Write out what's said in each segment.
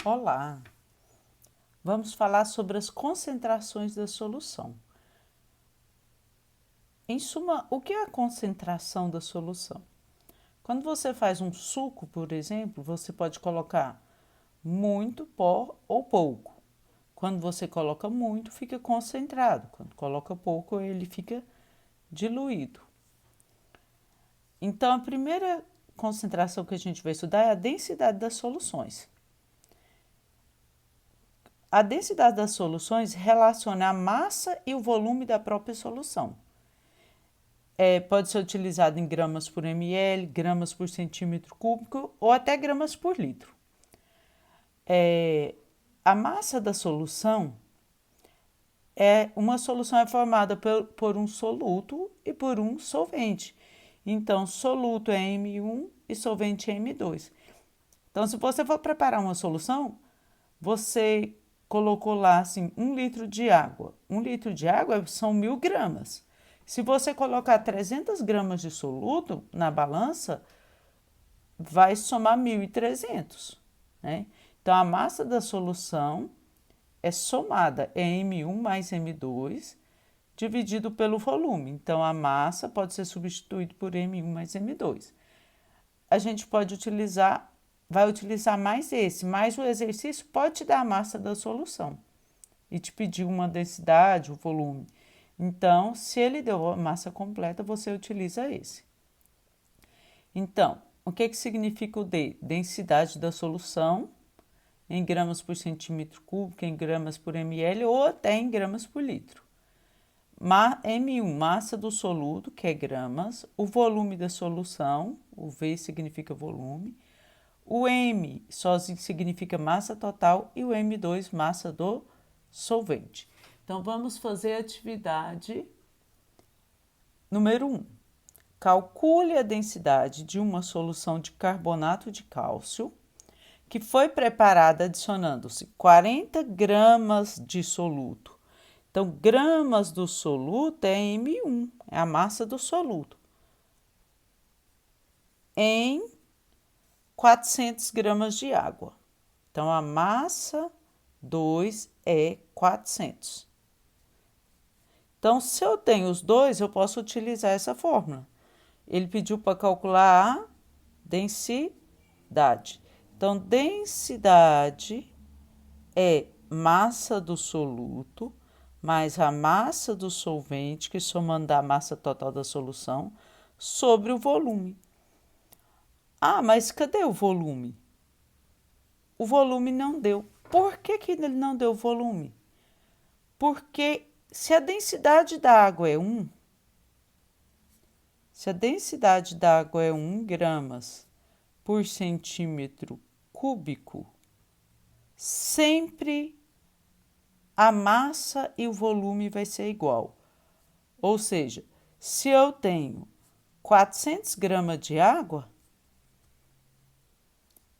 Olá! Vamos falar sobre as concentrações da solução. Em suma, o que é a concentração da solução? Quando você faz um suco, por exemplo, você pode colocar muito pó ou pouco. Quando você coloca muito, fica concentrado. Quando coloca pouco, ele fica diluído. Então, a primeira concentração que a gente vai estudar é a densidade das soluções. A densidade das soluções relaciona a massa e o volume da própria solução. Pode ser utilizado em gramas por ml, gramas por centímetro cúbico ou até gramas por litro. A massa da solução uma solução é formada por um soluto e por um solvente. Então, soluto é M1 e solvente é M2. Então, se você for preparar uma solução, você colocou lá assim, 1 litro de água. 1 litro de água são 1.000 gramas. Se você colocar 300 gramas de soluto na balança, vai somar 1.300, né? Então, a massa da solução é somada, é M1 mais M2, dividido pelo volume. Então, a massa pode ser substituída por M1 mais M2. A gente vai utilizar mais esse, mas o exercício pode te dar a massa da solução e te pedir uma densidade, o volume. Então, se ele deu a massa completa, você utiliza esse. Então, o que significa o D? Densidade da solução em gramas por centímetro cúbico, em gramas por ml ou até em gramas por litro. M1, massa do soluto, que é gramas, o volume da solução, o V significa volume, o M sozinho significa massa total e o M2, massa do solvente. Então, vamos fazer a atividade número 1. Calcule a densidade de uma solução de carbonato de cálcio que foi preparada adicionando-se 40 gramas de soluto. Então, gramas do soluto é M1, é a massa do soluto, em 400 gramas de água. Então, a massa 2 é 400. Então, se eu tenho os dois, eu posso utilizar essa fórmula. Ele pediu para calcular a densidade. Então, densidade é massa do soluto mais a massa do solvente, que somando a massa total da solução, sobre o volume. Ah, mas cadê o volume? O volume não deu. Por que ele não deu volume? Porque se a densidade da água é 1, se a densidade da água é 1 gramas por centímetro cúbico, sempre a massa e o volume vai ser igual. Ou seja, se eu tenho 400 gramas de água,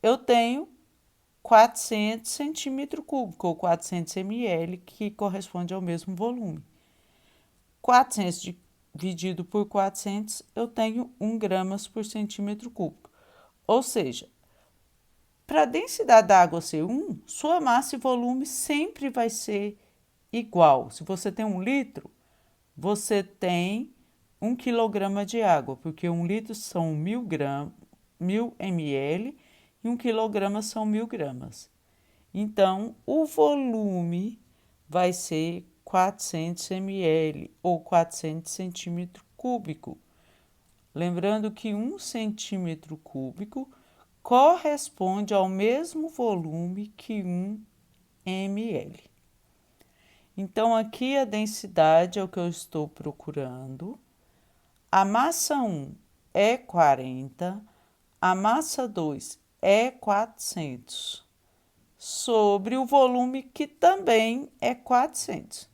eu tenho 400 centímetros cúbicos, ou 400 ml, que corresponde ao mesmo volume. 400 dividido por 400, eu tenho 1 gramas por centímetro cúbico. Ou seja, para a densidade da água ser 1, sua massa e volume sempre vai ser igual. Se você tem 1 litro, você tem 1 quilograma de água, porque 1 litro são 1.000 ml e 1 quilograma são 1.000 gramas. Então, o volume vai ser 400 ml ou 400 centímetros cúbicos. Lembrando que 1 centímetro cúbico corresponde ao mesmo volume que 1 ml. Então, aqui a densidade é o que eu estou procurando. A massa 1 é 40, a massa 2 é 400, sobre o volume que também é 400.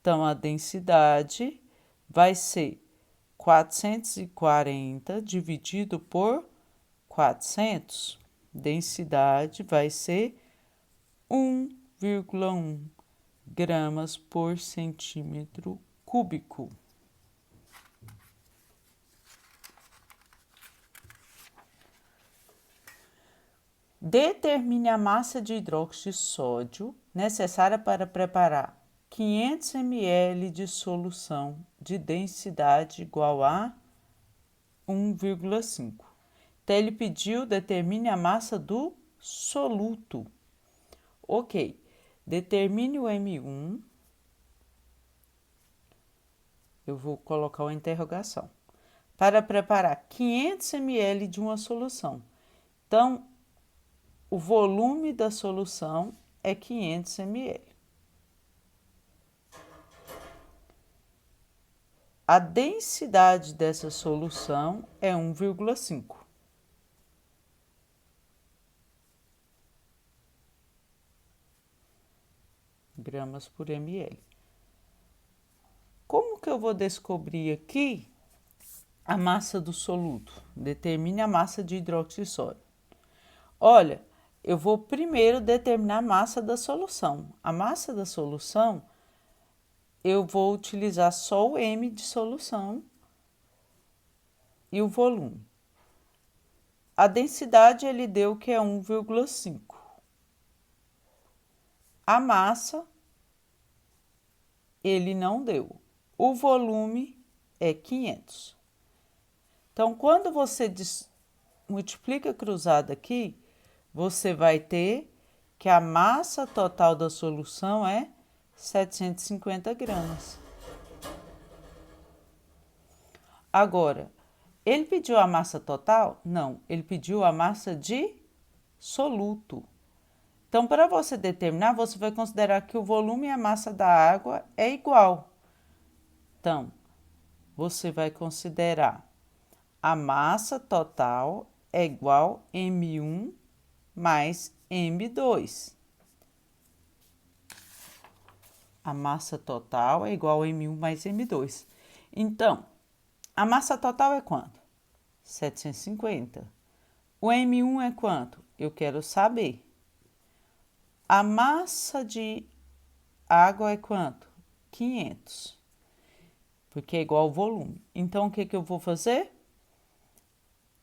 Então, a densidade vai ser 440 dividido por 400. Densidade vai ser 1,1 gramas por centímetro cúbico. Determine a massa de hidróxido de sódio necessária para preparar 500 ml de solução de densidade igual a 1,5. Então, ele pediu, determine a massa do soluto. Ok, determine o M1. Eu vou colocar uma interrogação. Para preparar 500 ml de uma solução. Então, o volume da solução é 500 ml. A densidade dessa solução é 1,5. gramas por ml. Como que eu vou descobrir aqui a massa do soluto? Determine a massa de hidróxido de sódio. Olha, eu vou primeiro determinar a massa da solução. A massa da solução, eu vou utilizar só o M de solução e o volume. A densidade ele deu que é 1,5. A massa ele não deu. O volume é 500. Então, quando você multiplica cruzado aqui, você vai ter que a massa total da solução é 750 gramas. Agora, ele pediu a massa total? Não, ele pediu a massa de soluto. Então, para você determinar, você vai considerar que o volume e a massa da água é igual. Então, você vai considerar a massa total é igual a M1 mais M2. A massa total é igual a M1 mais M2. Então, a massa total é quanto? 750. O M1 é quanto? Eu quero saber. A massa de água é quanto? 500. Porque é igual ao volume. Então, o que que eu vou fazer?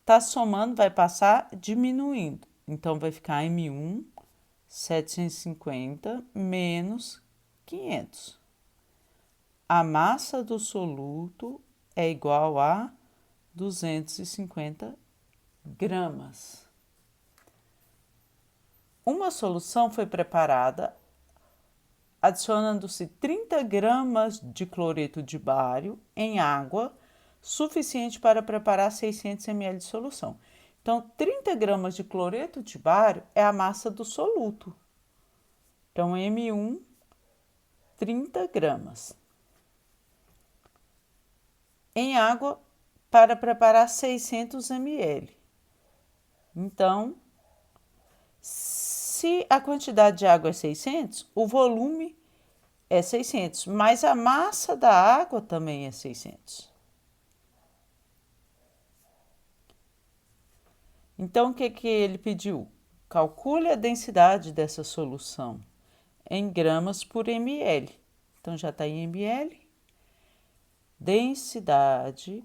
Tá somando, vai passar diminuindo. Então, vai ficar M1, 750, menos 500. A massa do soluto é igual a 250 gramas. Uma solução foi preparada adicionando-se 30 gramas de cloreto de bário em água, suficiente para preparar 600 ml de solução. Então, 30 gramas de cloreto de bário é a massa do soluto. Então, M1, 30 gramas. Em água, para preparar 600 ml. Então, se a quantidade de água é 600, o volume é 600, mas a massa da água também é 600. Então, o que que ele pediu? Calcule a densidade dessa solução em gramas por ml. Então, já está em ml. Densidade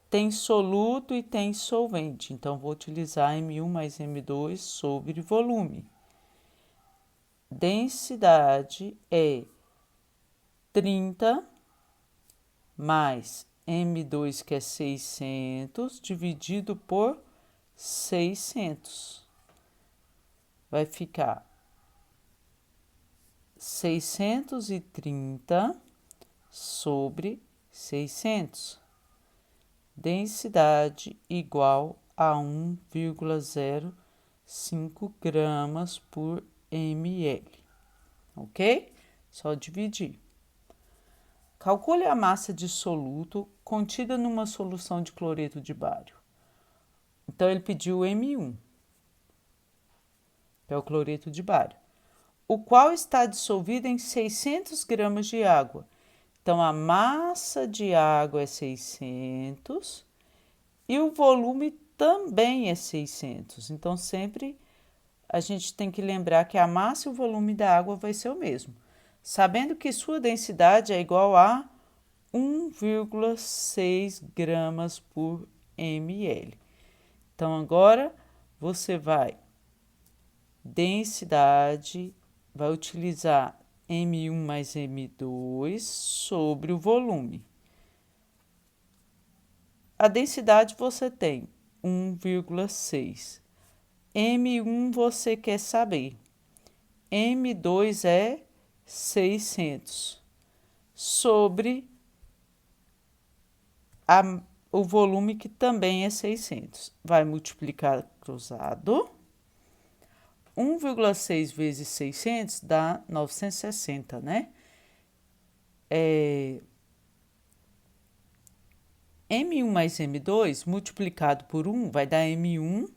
tem soluto e tem solvente. Então, vou utilizar M1 mais M2 sobre volume. Densidade é 30 mais M2, que é 600, dividido por 600. Vai ficar 630 sobre 600. Densidade igual a 1,05 gramas por ml. Ok? Só dividir. Calcule a massa de soluto contida numa solução de cloreto de bário. Então, ele pediu M1, que é o cloreto de bário, o qual está dissolvido em 600 gramas de água. Então, a massa de água é 600 e o volume também é 600. Então, sempre a gente tem que lembrar que a massa e o volume da água vai ser o mesmo, sabendo que sua densidade é igual a 1,6 gramas por ml. Então, agora você vai densidade, vai utilizar M1 mais M2 sobre o volume. A densidade você tem 1,6. M1 você quer saber. M2 é 600 sobre o volume que também é 600. Vai multiplicar cruzado. 1,6 vezes 600 dá 960, né? M1 mais M2 multiplicado por 1 vai dar M1.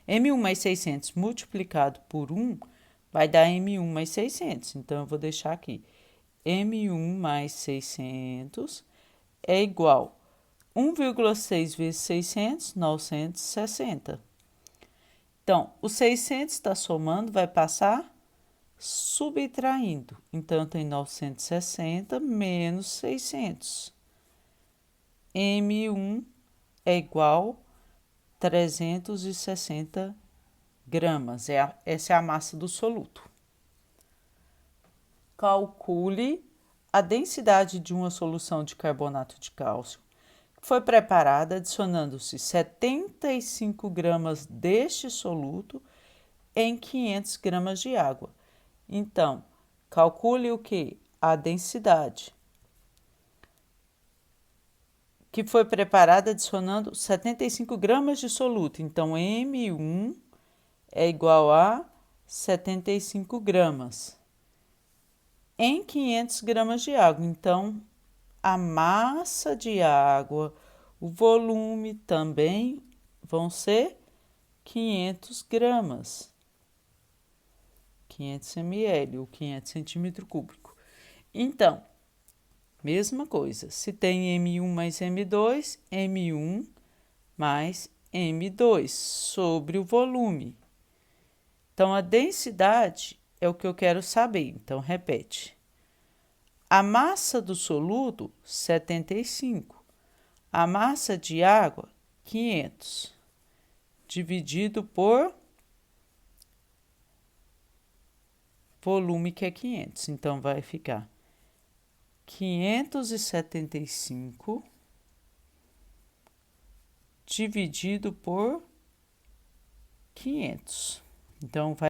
M1 mais 600 multiplicado por 1 vai dar M1 mais 600. Então, eu vou deixar aqui. M1 mais 600 é igual a 1,6 vezes 600, 960. Então, o 600 está somando, vai passar subtraindo. Então, tem 960 menos 600. M1 é igual a 360 gramas. Essa é a massa do soluto. Calcule a densidade de uma solução de carbonato de cálcio que foi preparada adicionando-se 75 gramas deste soluto em 500 gramas de água. Então, calcule o que? A densidade que foi preparada adicionando 75 gramas de soluto. Então, M1 é igual a 75 gramas em 500 gramas de água. Então, a massa de água, o volume também vão ser 500 gramas. 500 ml ou 500 centímetro cúbico. Então, mesma coisa. Se tem M1 mais M2, M1 mais M2 sobre o volume. Então, a densidade é o que eu quero saber. Então, repete. A massa do soluto, 75. A massa de água, 500. Dividido por volume, que é 500. Então, vai ficar 575 dividido por 500. Então, vai